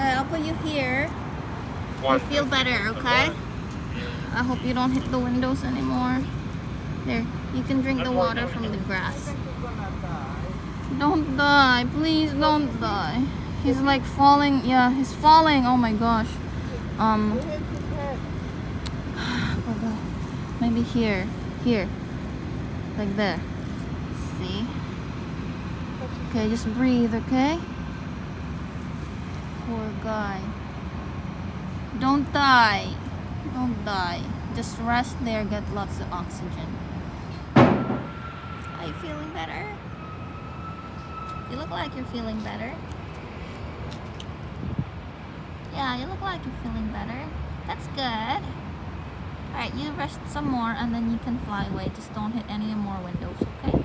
Okay, I'll put you here. You feel better, okay? I hope you don't hit the windows anymore. There, you can drink the water from the grass. Don't die, please don't die. He's like falling, yeah, he's falling. Oh my gosh. Oh God. Maybe here, like there. See? Okay, just breathe, okay? Poor guy. Don't die. Don't die. Just rest there, get lots of oxygen. Are you feeling better? You look like you're feeling better. Yeah, you look like you're feeling better. That's good. Alright, you rest some more and then you can fly away. Just don't hit any more windows, okay?